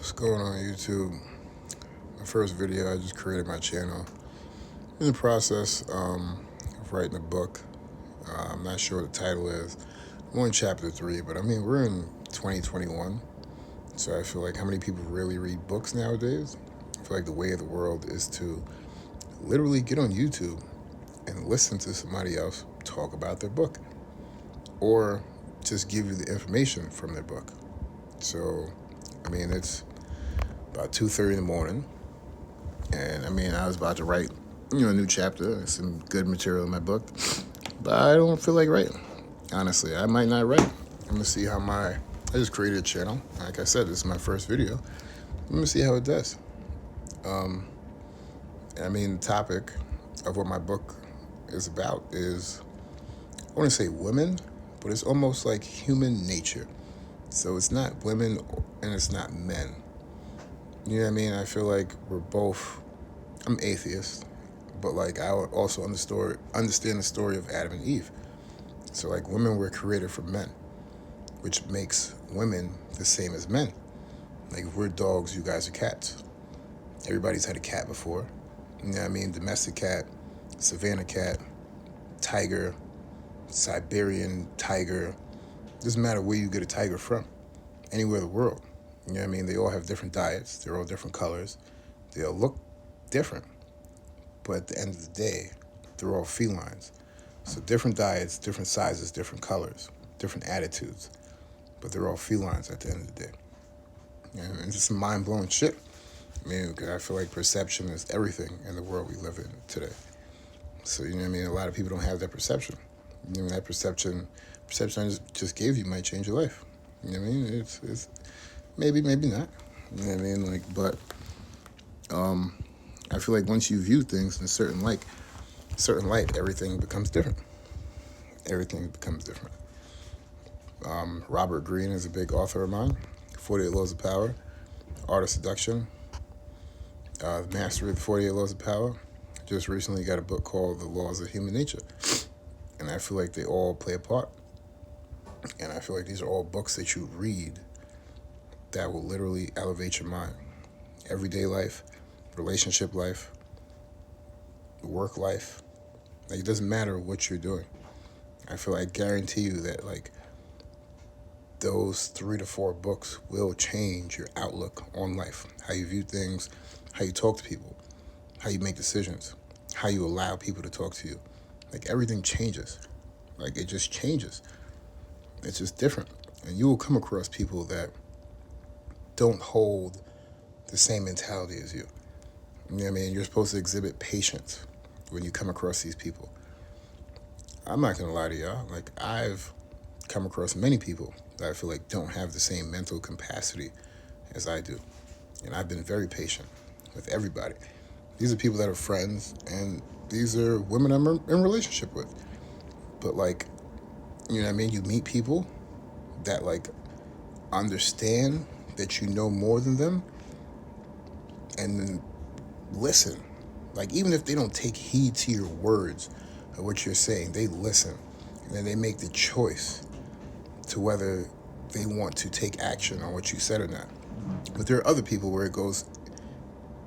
What's going on YouTube? My first video, I just created my channel. In the process of writing a book. I'm not sure what the title is. I'm on chapter 3, but I mean, we're in 2021. So I feel like how many people really read books nowadays? I feel like the way of the world is to literally get on YouTube and listen to somebody else talk about their book. Or just give you the information from their book. So, I mean, it's about 2:30 in the morning, and I mean, I was about to write, a new chapter, some good material in my book, but I don't feel like writing. Honestly, I might not write. I'm gonna see how I just created a channel. Like I said, this is my first video. I'm gonna see how it does. I mean, the topic of what my book is about is, I want to say women, but it's almost like human nature. So it's not women and it's not men. You know what I mean? I feel like I'm atheist, but like I would also understand the story of Adam and Eve. So like women were created from men, which makes women the same as men. Like if we're dogs, you guys are cats. Everybody's had a cat before. You know what I mean? Domestic cat, Savannah cat, tiger, Siberian tiger. Doesn't matter where you get a tiger from, anywhere in the world. You know what I mean? They all have different diets. They're all different colors. They all look different. But at the end of the day, they're all felines. So different diets, different sizes, different colors, different attitudes. But they're all felines at the end of the day. And it's just mind-blowing shit. I mean, I feel like perception is everything in the world we live in today. So, you know what I mean? A lot of people don't have that perception. You know, that perception I just gave you might change your life. You know what I mean? It's maybe not. You know what I mean? Like, but I feel like once you view things in a certain light, everything becomes different. Everything becomes different. Robert Greene is a big author of mine. 48 Laws of Power, Art of Seduction, The Mastery of the 48 Laws of Power. Just recently got a book called The Laws of Human Nature. And I feel like they all play a part. And I feel like these are all books that you read that will literally elevate your mind. Everyday life, relationship life, work life. Like, it doesn't matter what you're doing. I feel like I guarantee you that, like, those 3 to 4 books will change your outlook on life. How you view things, how you talk to people, how you make decisions, how you allow people to talk to you. Like, everything changes. Like, it just changes. It's just different. And you will come across people that don't hold the same mentality as you. You know what I mean? You're supposed to exhibit patience when you come across these people. I'm not gonna lie to y'all. Like, I've come across many people that I feel like don't have the same mental capacity as I do. And I've been very patient with everybody. These are people that are friends, and these are women I'm in relationship with. But like, you know what I mean? You meet people that like understand that you know more than them, and then listen. Like, even if they don't take heed to your words or what you're saying, they listen. And then they make the choice to whether they want to take action on what you said or not. But there are other people where it goes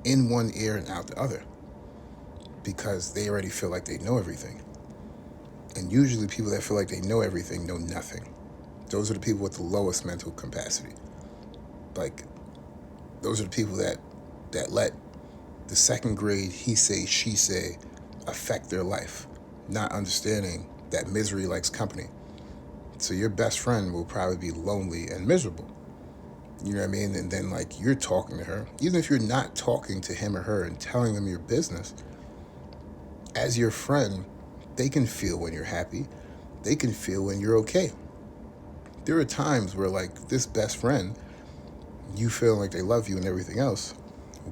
in one ear and out the other because they already feel like they know everything. And usually people that feel like they know everything know nothing. Those are the people with the lowest mental capacity. Like, those are the people that let the second grade he say, she say affect their life, not understanding that misery likes company. So your best friend will probably be lonely and miserable. You know what I mean? And then like you're talking to her, even if you're not talking to him or her and telling them your business, as your friend, they can feel when you're happy. They can feel when you're okay. There are times where like this best friend, you feel like they love you and everything else,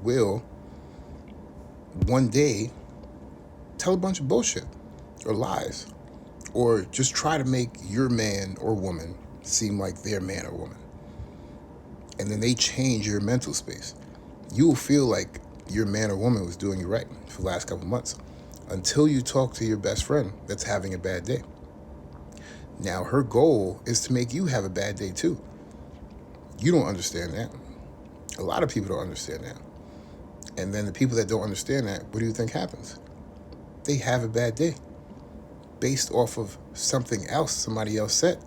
will one day tell a bunch of bullshit or lies or just try to make your man or woman seem like their man or woman. And then they change your mental space. You will feel like your man or woman was doing you right for the last couple months until you talk to your best friend that's having a bad day. Now, her goal is to make you have a bad day too. You don't understand that. A lot of people don't understand that. And then the people that don't understand that, what do you think happens? They have a bad day based off of something else somebody else said.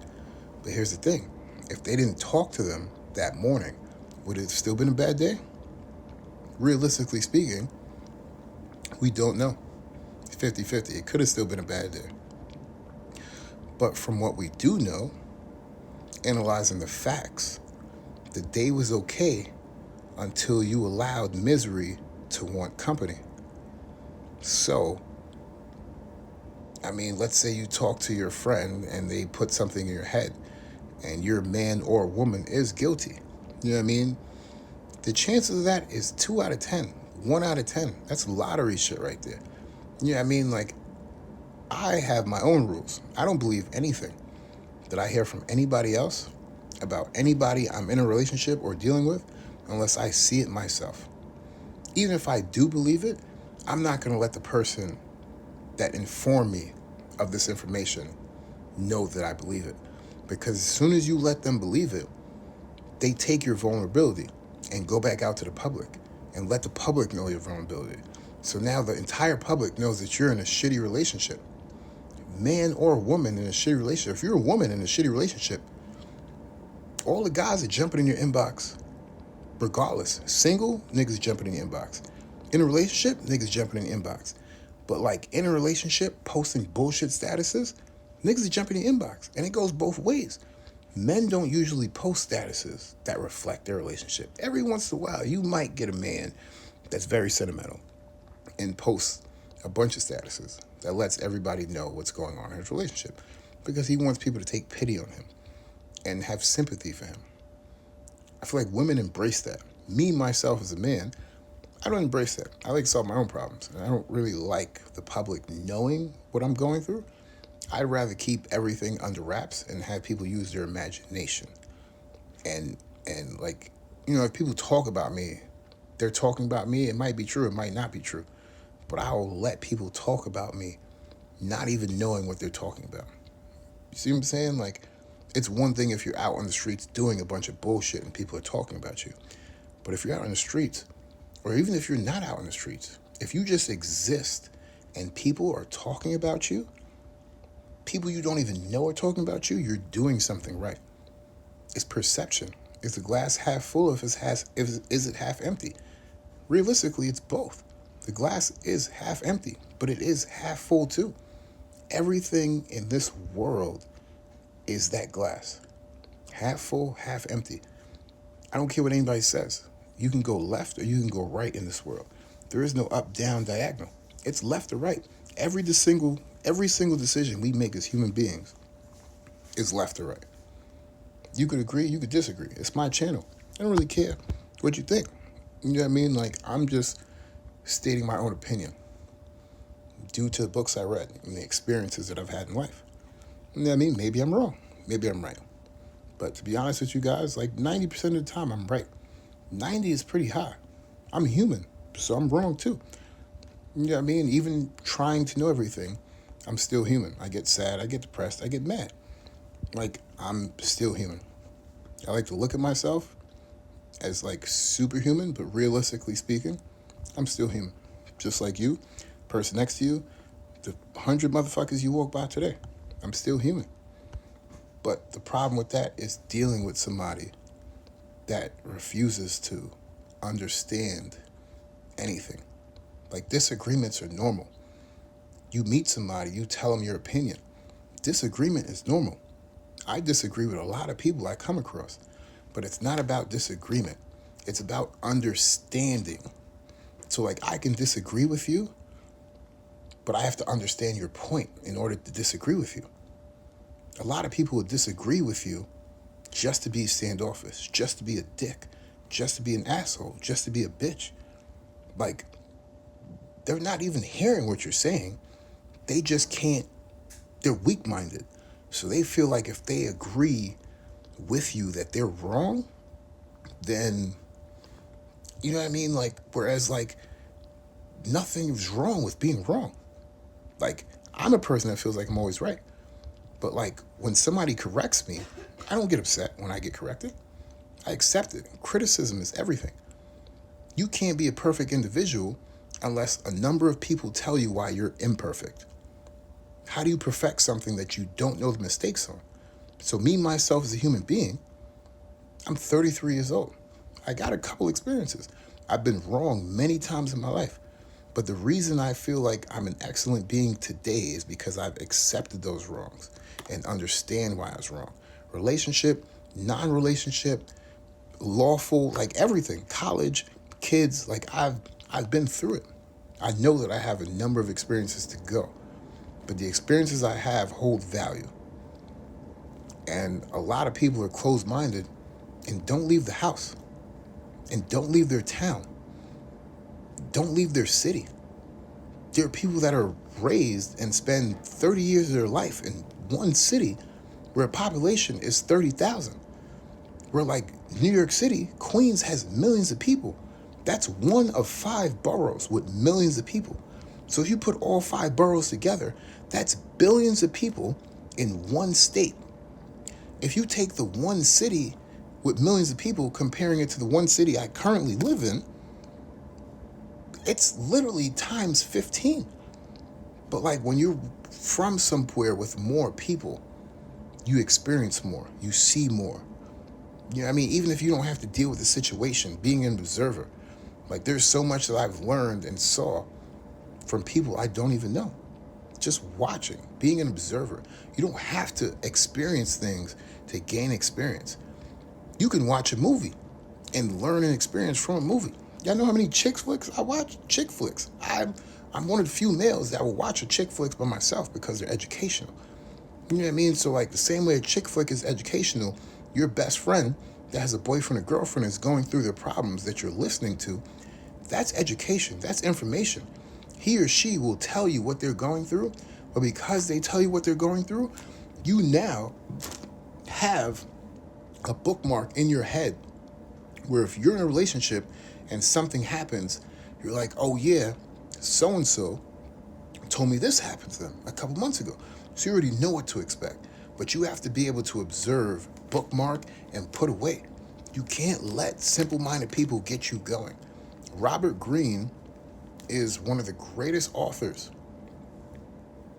But here's the thing. If they didn't talk to them that morning, would it have still been a bad day? Realistically speaking, we don't know. 50-50. It could have still been a bad day. But from what we do know, analyzing the facts, the day was okay until you allowed misery to want company. So, I mean, let's say you talk to your friend and they put something in your head and your man or woman is guilty. You know what I mean? The chances of that is 2 out of 10, 1 out of 10. That's lottery shit right there. You know what I mean? Like, I have my own rules. I don't believe anything that I hear from anybody else about anybody I'm in a relationship or dealing with unless I see it myself. Even if I do believe it, I'm not going to let the person that informed me of this information know that I believe it. Because as soon as you let them believe it, they take your vulnerability and go back out to the public and let the public know your vulnerability. So now the entire public knows that you're in a shitty relationship. Man or woman in a shitty relationship. If you're a woman in a shitty relationship, all the guys are jumping in your inbox regardless. Single, niggas jumping in your inbox. In a relationship, niggas jumping in your inbox. But like in a relationship, posting bullshit statuses, niggas are jumping in your inbox. And it goes both ways. Men don't usually post statuses that reflect their relationship. Every once in a while, you might get a man that's very sentimental and posts a bunch of statuses that lets everybody know what's going on in his relationship because he wants people to take pity on him and have sympathy for him. I feel like women embrace that. Me, myself, as a man, I don't embrace that. I like to solve my own problems. And I don't really like the public knowing what I'm going through. I'd rather keep everything under wraps and have people use their imagination. And like, you know, if people talk about me, they're talking about me. It might be true. It might not be true. But I'll let people talk about me not even knowing what they're talking about. You see what I'm saying? Like, it's one thing if you're out on the streets doing a bunch of bullshit and people are talking about you. But if you're out on the streets, or even if you're not out on the streets, if you just exist and people are talking about you, people you don't even know are talking about you, you're doing something right. It's perception. Is the glass half full or is it half empty? Realistically, it's both. The glass is half empty, but it is half full too. Everything in this world is that glass. Half full, half empty. I don't care what anybody says. You can go left or you can go right in this world. There is no up, down, diagonal. It's left or right. Every single decision we make as human beings is left or right. You could agree, you could disagree. It's my channel. I don't really care what you think. You know what I mean? Like, I'm just stating my own opinion due to the books I read and the experiences that I've had in life. You know what I mean? Maybe I'm wrong. Maybe I'm right. But to be honest with you guys, like 90% of the time I'm right. 90 is pretty high. I'm human, so I'm wrong too. You know what I mean? Even trying to know everything, I'm still human. I get sad, I get depressed, I get mad. Like, I'm still human. I like to look at myself as like superhuman, but realistically speaking, I'm still human. Just like you, person next to you, the 100 motherfuckers you walk by today. I'm still human. But the problem with that is dealing with somebody that refuses to understand anything. Like, disagreements are normal. You meet somebody, you tell them your opinion. Disagreement is normal. I disagree with a lot of people I come across, but it's not about disagreement. It's about understanding. So, like, I can disagree with you, but I have to understand your point in order to disagree with you. A lot of people will disagree with you just to be standoffish, just to be a dick, just to be an asshole, just to be a bitch. Like, they're not even hearing what you're saying. They just can't, they're weak-minded. So they feel like if they agree with you that they're wrong, then, you know what I mean? Like, whereas, like, nothing is wrong with being wrong. Like, I'm a person that feels like I'm always right. But, like, when somebody corrects me, I don't get upset when I get corrected. I accept it. Criticism is everything. You can't be a perfect individual unless a number of people tell you why you're imperfect. How do you perfect something that you don't know the mistakes on? So me, myself, as a human being, I'm 33 years old. I got a couple experiences. I've been wrong many times in my life. But the reason I feel like I'm an excellent being today is because I've accepted those wrongs and understand why I was wrong. Relationship, non-relationship, lawful, like everything, college, kids, like I've been through it. I know that I have a number of experiences to go, but the experiences I have hold value. And a lot of people are closed-minded and don't leave the house and don't leave their town, don't leave their city. There are people that are raised and spend 30 years of their life in one city where a population is 30,000. Where like New York City, Queens has millions of people. That's one of 5 boroughs with millions of people. So if you put all 5 boroughs together, that's billions of people in one state. If you take the one city with millions of people, comparing it to the one city I currently live in, it's literally times 15. But like when you're from somewhere with more people, you experience more, you see more. You know what I mean? Even if you don't have to deal with the situation, being an observer, like there's so much that I've learned and saw from people I don't even know. Just watching, being an observer. You don't have to experience things to gain experience. You can watch a movie and learn an experience from a movie. Y'all know how many chick flicks I watch? Chick flicks. I'm one of the few males that will watch a chick flicks by myself because they're educational. You know what I mean? So like the same way a chick flick is educational, your best friend that has a boyfriend or girlfriend is going through their problems that you're listening to, that's education, that's information. He or she will tell you what they're going through, but because they tell you what they're going through, you now have a bookmark in your head where if you're in a relationship and something happens, you're like, oh yeah, so-and-so told me this happened to them a couple months ago. So you already know what to expect. But you have to be able to observe, bookmark, and put away. You can't let simple-minded people get you going. Robert Greene is one of the greatest authors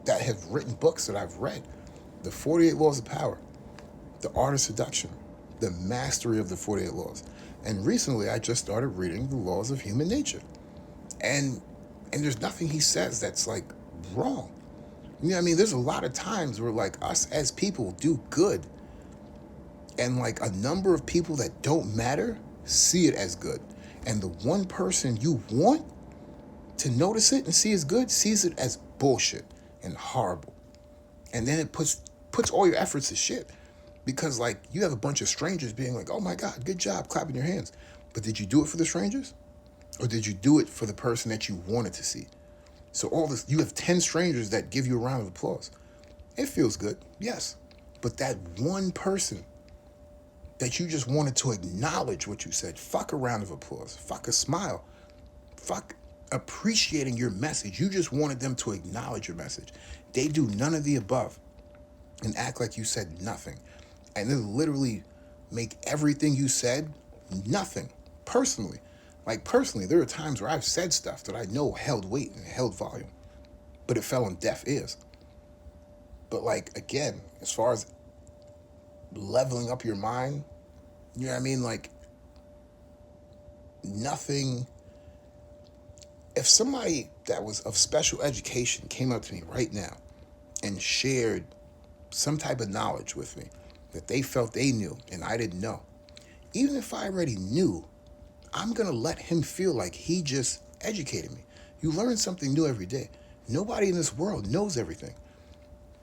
that have written books that I've read. The 48 Laws of Power, The Art of Seduction, The Mastery of the 48 Laws. And recently I just started reading The Laws of Human Nature. And there's nothing he says that's like wrong. You know what I mean? There's a lot of times where like us as people do good and like a number of people that don't matter see it as good. And the one person you want to notice it and see as good sees it as bullshit and horrible. And then it puts all your efforts to shit. Because like you have a bunch of strangers being like, oh my God, good job, clapping your hands. But did you do it for the strangers? Or did you do it for the person that you wanted to see? So all this, you have 10 strangers that give you a round of applause. It feels good, yes. But that one person that you just wanted to acknowledge what you said, fuck a round of applause, fuck a smile, fuck appreciating your message. You just wanted them to acknowledge your message. They do none of the above and act like you said nothing. And then literally make everything you said nothing, personally. Like personally, there are times where I've said stuff that I know held weight and held volume, but it fell on deaf ears. But like, again, as far as leveling up your mind, you know what I mean? Like, nothing. If somebody that was of special education came up to me right now and shared some type of knowledge with me that they felt they knew and I didn't know, even if I already knew, I'm going to let him feel like he just educated me. You learn something new every day. Nobody in this world knows everything.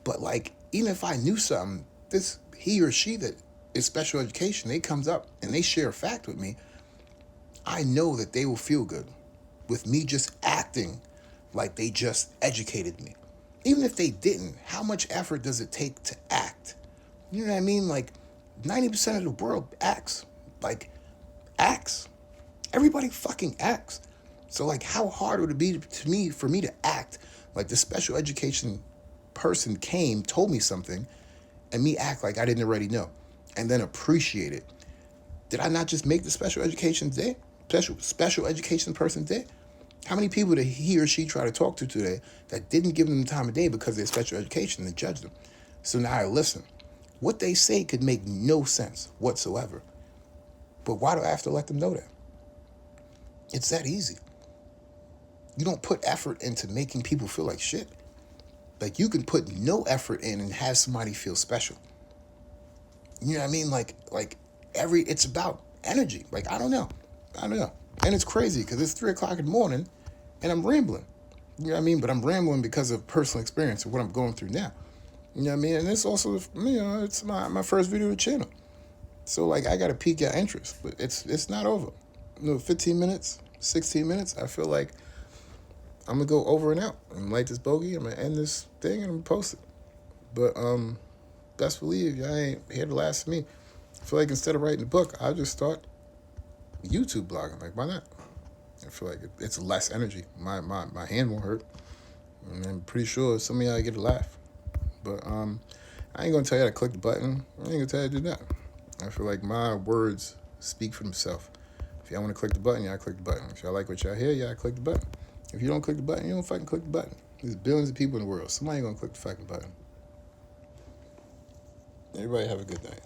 But like, even if I knew something, this he or she that is special education, they comes up and they share a fact with me, I know that they will feel good with me just acting like they just educated me. Even if they didn't, how much effort does it take to act? You know what I mean? Like 90% of the world acts. Like, acts. Everybody fucking acts. So like, how hard would it be for me to act like the special education person came, told me something, and me act like I didn't already know, and then appreciate it? Did I not just make the special education day? special education person did? How many people did he or she try to talk to today that didn't give them the time of day because of their special education and judge them? So now I listen. What they say could make no sense whatsoever. But why do I have to let them know that? It's that easy. You don't put effort into making people feel like shit. Like, you can put no effort in and have somebody feel special. You know what I mean? It's about energy. Like, I don't know. And it's crazy because it's 3 o'clock in the morning and I'm rambling. You know what I mean? But I'm rambling because of personal experience of what I'm going through now. You know what I mean? And it's also, it's my first video to the channel. So, like, I got to pique your interest. But it's not over. 15 minutes, 16 minutes, I feel like I'm going to go over and out. I'm going to light this bogey, I'm going to end this thing, and I'm going to post it. But best believe y'all ain't here to last for me. I feel like instead of writing a book, I'll just start YouTube blogging. Like, why not? I feel like it's less energy. My hand won't hurt. And I'm pretty sure some of y'all get a laugh. But I ain't going to tell you how to click the button. I ain't going to tell you to do that. I feel like my words speak for themselves. If y'all want to click the button, y'all click the button. If y'all like what y'all hear, y'all click the button. If you don't click the button, you don't fucking click the button. There's billions of people in the world. Somebody ain't going to click the fucking button. Everybody have a good night.